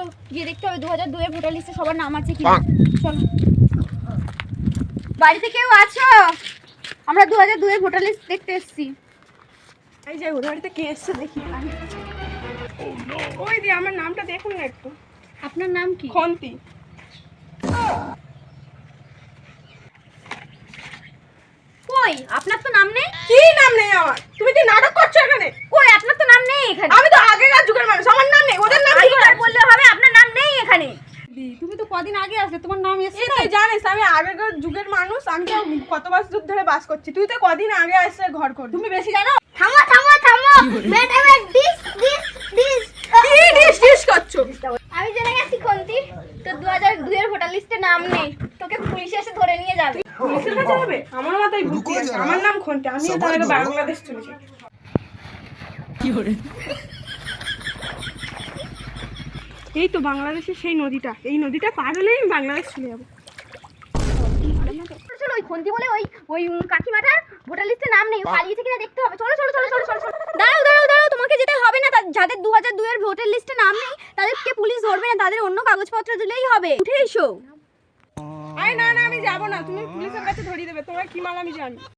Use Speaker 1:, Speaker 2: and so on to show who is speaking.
Speaker 1: চলো গিয়ে দেখতে হবে 2002 এর ভোটার লিস্টে সবার নাম আছে কি। চলো, বাড়িতে কেউ আছো? আমরা 2002 এর ভোটার লিস্ট দেখতে এসেছি।
Speaker 2: এই যে ওদের বাড়িতে কে এসছে দেখি। ওই দি আমার নামটা দেখুন না একটু।
Speaker 1: আপনার নাম কি?
Speaker 2: খন্তি।
Speaker 1: কই আপনার তো নাম নেই।
Speaker 2: কি নাম নেই আমার? তুমি কি নাটক করছো এখানে?
Speaker 1: কই আপনার তো নাম নেই এখানে।
Speaker 2: আমি তো আগেকার যুগের মানুষ, আমার নাম নেই, ওদের নাম কি করে?
Speaker 1: আর বললে হবে আপনার নাম নেই এখানে।
Speaker 2: তুমি তো কদিন আগে আসলে, তোমার নাম এসেছে। তুই জানিস আমি আগেকার যুগের মানুষ, আমি তো কত বছর ধরে বাস করছি। তুই তো কদিন আগে আসলে ঘর কর। তুমি বেশি জানো।
Speaker 1: থামো থামো থামো, ম্যাডাম দিস
Speaker 2: কি ডিস করছো?
Speaker 1: আমি জেনে গেছি খন্তি, তো 2002 এর ভোটার লিস্টে নাম নেই, তোকে পুলিশ এসে ধরে নিয়ে যাবে।
Speaker 2: পুলিশের কাছে যাবে? আমার মাথায় বুদ্ধি আছে, আমার নাম খন্তি, আমি তার আগে বাংলাদেশ চলেছি। কি করে? এই তো বাংলাদেশের সেই নদীটা, এই নদীটা পার হলেই আমি বাংলাদেশ চলে যাবো।
Speaker 1: চলো ওই খন্তি বলে ওই কাকিমাটার ভোটার লিস্টে নাম নেই, পালিয়েছে কিনা দেখতে হবে। চলো চলো চলো চলো চলো। দাঁড়াও, তোমাকে যেতে হবে না। যাদের 2002 এর ভোটার লিস্টে নাম নেই তাদেরকে পুলিশ ধরবে না, তাদের অন্য কাগজপত্র দিলেই হবে। উঠে এসো।
Speaker 2: আরে না না, আমি যাবো না, তুমি পুলিশের কাছে ধরিয়ে দেবে। তোমার কি মাল আমি জানি।